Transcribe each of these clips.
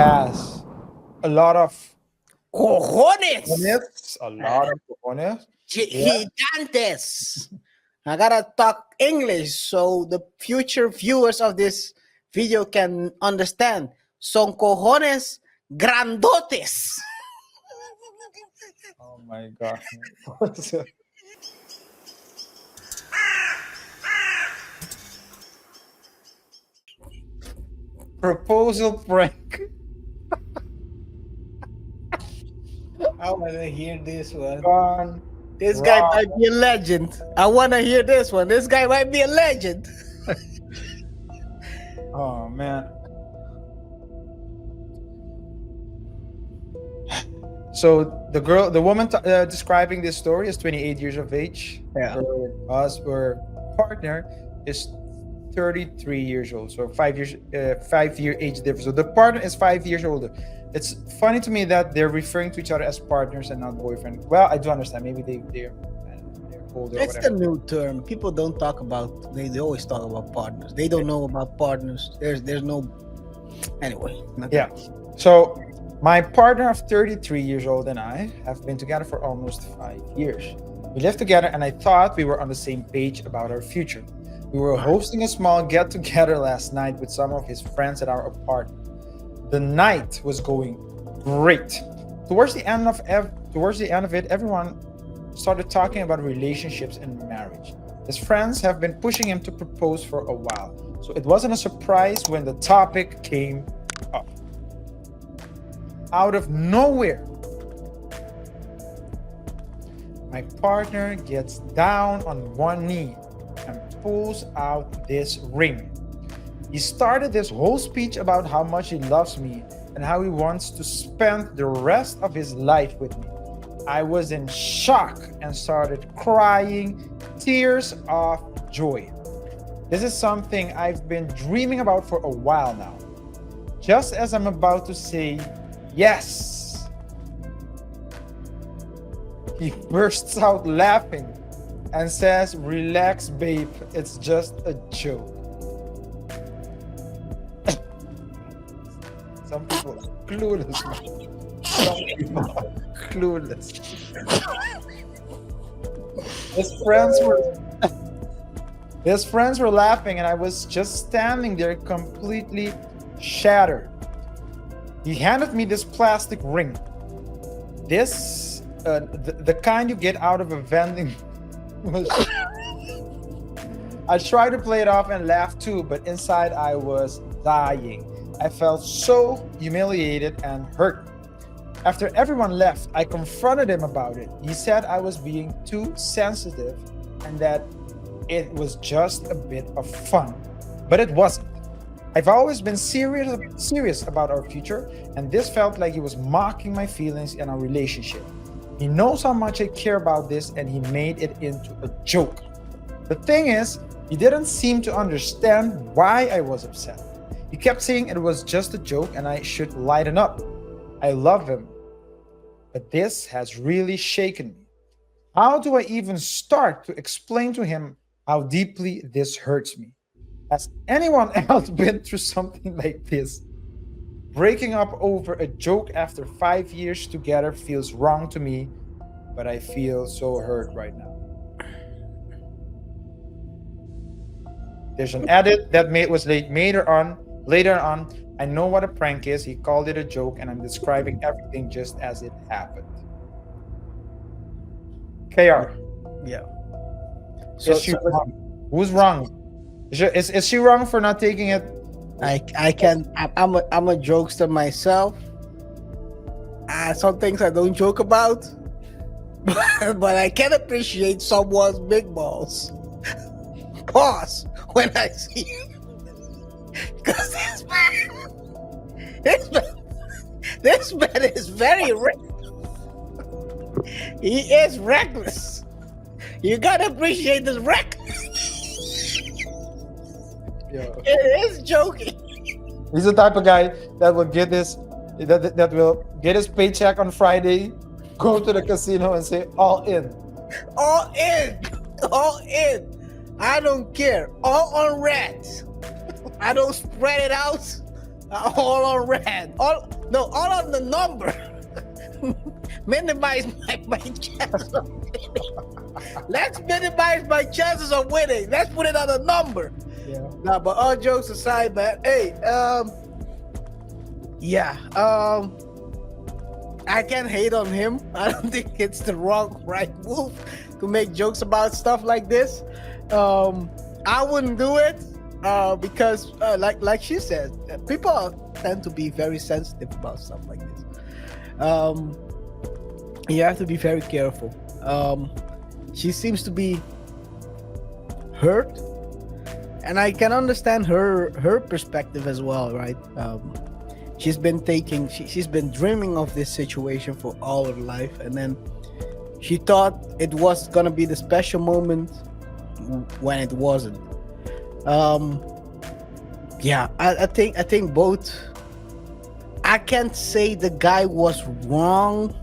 has a lot of Cojones. cojones, a lot of cojones. Yeah. Gigantes. I gotta talk English so the future viewers of this video can understand. Son cojones grandotes. Oh my god. Proposal prank. I wanna hear this one. Gone This guy wrong. might be a legend. I wanna hear this one. This guy might be a legend. Oh man. So the woman describing this story is 28 years of age. Yeah. Her partner is 33 years old. So 5-year age difference. So the partner is 5 years older. It's funny to me that they're referring to each other as partners and not boyfriend. Well, I do understand. Maybe they're older. It's or the whatever. new term. People don't talk about. They always talk about partners. They don't know about partners. There's no. Anyway. Nothing. Yeah. So my partner of 33 years old and I have been together for almost 5 years. We lived together and I thought we were on the same page about our future. We were hosting a small get-together last night with some of his friends at our apartment. The night was going great. Towards the end of it, everyone started talking about relationships and marriage. His friends have been pushing him to propose for a while, so it wasn't a surprise when the topic came up. Out of nowhere, my partner gets down on one knee and pulls out this ring. He started this whole speech about how much he loves me and how he wants to spend the rest of his life with me. I was in shock and started crying tears of joy. This is something I've been dreaming about for a while now. Just as I'm about to say yes, he bursts out laughing and says, "Relax, babe, it's just a joke." Some people are clueless, man. Some people are clueless. His friends were laughing and I was just standing there completely shattered. He handed me this plastic ring. This, the kind you get out of a vending machine. I tried to play it off and laugh too, but inside I was dying. I felt so humiliated and hurt. After everyone left, I confronted him about it. He said I was being too sensitive and that it was just a bit of fun, but it wasn't. I've always been serious about our future, and this felt like he was mocking my feelings and our relationship. He knows how much I care about this, and he made it into a joke. The thing is, he didn't seem to understand why I was upset. He kept saying it was just a joke and I should lighten up. I love him, but this has really shaken me. How do I even start to explain to him how deeply this hurts me? Has anyone else been through something like this? Breaking up over a joke after 5 years together feels wrong to me, but I feel so hurt right now. There's an edit that was late later on. I know what a prank is. He called it a joke, and I'm describing everything just as it happened. KR. Yeah. Is she wrong? Who's wrong? Is she wrong for not taking it? I can. I'm a jokester myself. Some things I don't joke about, but I can appreciate someone's big balls. Pause when I see you, because this man is very reckless. He is reckless. You gotta appreciate this reckless. Yeah. It is joking. He's the type of guy that will get that will get his paycheck on Friday, go to the casino and say all in. All in. All in. I don't care. All on red. I don't spread it out. All on red. All on the number. Minimize my chances of winning. Let's minimize my chances of winning. Let's put it on a number. Yeah. Nah, but all jokes aside, man. Hey, I can't hate on him. I don't think it's the right move to make jokes about stuff like this. I wouldn't do it because, like she said, people tend to be very sensitive about stuff like this. You have to be very careful. She seems to be hurt, and I can understand her perspective as well, right? She's been dreaming of this situation for all her life, and then she thought it was gonna be the special moment when it wasn't. I think both. I can't say the guy was wrong,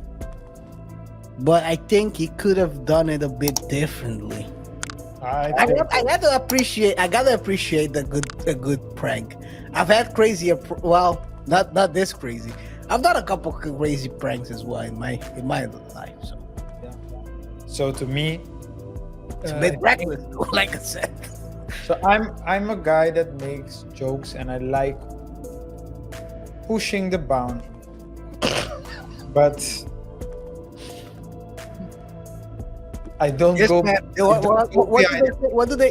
but I think he could have done it a bit differently. I gotta appreciate a good prank. I've had crazier, not this crazy. I've done a couple of crazy pranks as well in my life. So, yeah. So to me, it's a bit reckless, like I said. So I'm a guy that makes jokes, and I like pushing the boundary, but I don't go.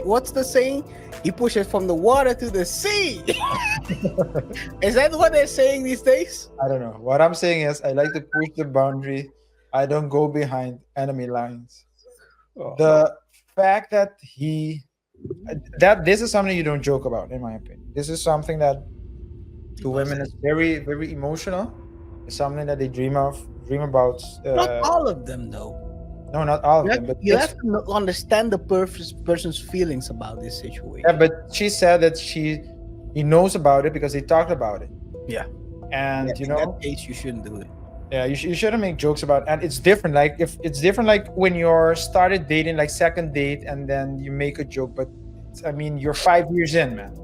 What's the saying? He pushes from the water to the sea. Is that what they're saying these days? I don't know. What I'm saying is I like to push the boundary. I don't go behind enemy lines. The fact that this is something you don't joke about, in my opinion. This is something that to women is very, very emotional. It's something that they dream about. Not all of them, though. No, not all of them. But you have to understand the person's feelings about this situation. Yeah, but she said that he knows about it because they talked about it. Yeah, and in that case, you shouldn't do it. Yeah, you shouldn't make jokes about it. And it's different. Like if it's different, like when you're started dating, like second date, and then you make a joke. But you're 5 years in, man.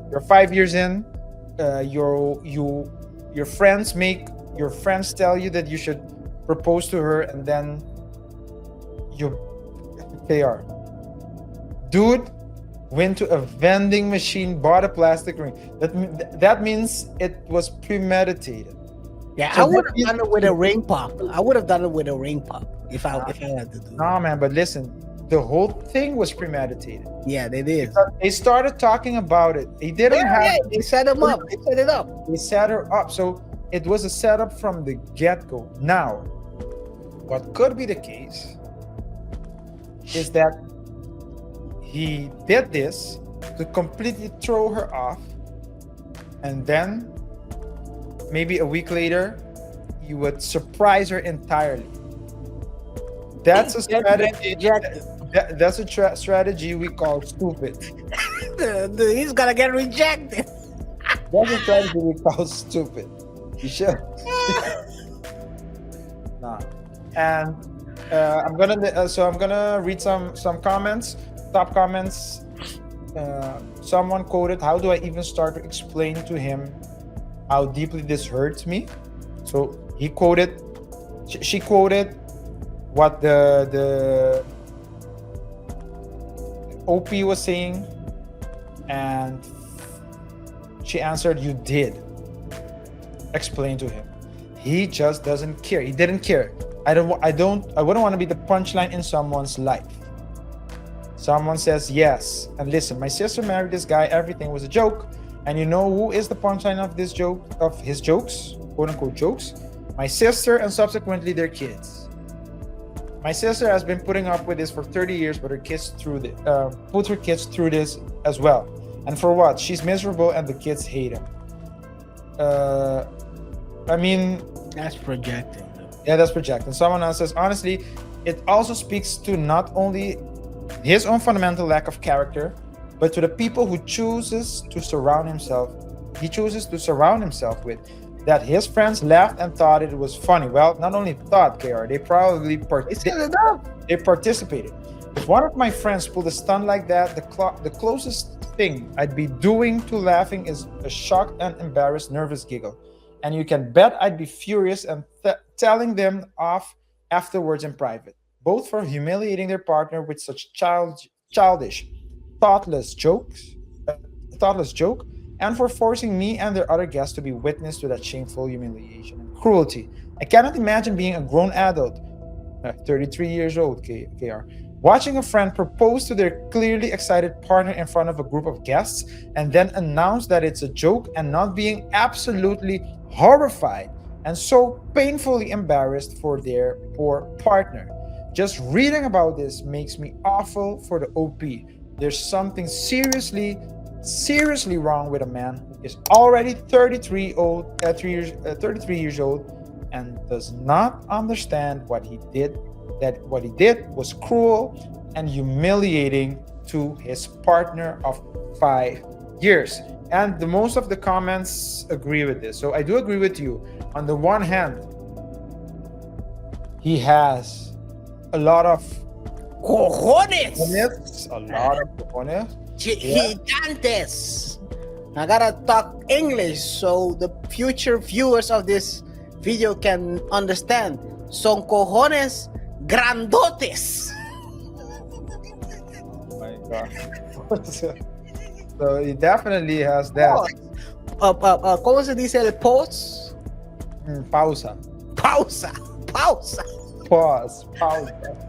You're 5 years in. Your friends tell you that you should propose to her, and then KaiR, dude went to a vending machine, bought a plastic ring. That means it was premeditated. Yeah, so I would have done it with a ring pop. If I had to do it. No, man, but listen, the whole thing was premeditated. Yeah, they did. They started talking about it. They didn't they set him up. They set it up. They set her up. So it was a setup from the get-go. Now, what could be the case is that he did this to completely throw her off, and then maybe a week later you would surprise her entirely. That's a strategy. That's a strategy we call stupid. He's gonna get rejected. That's a strategy we call stupid. You should. Nah. And I'm gonna read some comments, top comments. Someone quoted, "How do I even start to explain to him how deeply this hurts me?" So she quoted what the OP was saying, and she answered, "You did explain to him. He just doesn't care. He didn't care. I wouldn't want to be the punchline in someone's life." Someone says, "Yes, and listen, my sister married this guy. Everything was a joke. And you know who is the punchline of his jokes, quote unquote jokes? My sister, and subsequently their kids. My sister has been putting up with this for 30 years, but her kids put her kids through this as well. And for what? She's miserable, and the kids hate him." That's projecting. Yeah, that's projecting. Someone else says, "Honestly, it also speaks to not only his own fundamental lack of character, but to the people who chooses to surround himself with. That his friends laughed and thought it was funny." Well, not only thought, KaiR, they probably they participated. If one of my friends pulled a stunt like that, the closest thing I'd be doing to laughing is a shocked and embarrassed nervous giggle. And you can bet I'd be furious and telling them off afterwards in private, both for humiliating their partner with such childish, thoughtless jokes, uh, thoughtless joke, and for forcing me and their other guests to be witness to that shameful humiliation and cruelty. I cannot imagine being a grown adult, 33 years old, KR, watching a friend propose to their clearly excited partner in front of a group of guests and then announce that it's a joke and not being absolutely horrified and so painfully embarrassed for their poor partner. Just reading about this makes me awful for the OP. There's something seriously wrong with a man who is already 33 years old and does not understand what he did was cruel and humiliating to his partner of 5 years. And the most of the comments agree with this. So I do agree with you. On the one hand, he has a lot of Cojones. cojones. Gigantes. I gotta talk English so the future viewers of this video can understand. Son cojones grandotes. Oh my god. So he definitely has that. ¿Cómo se dice el pause? Pausa. Pausa. Pause. Pausa.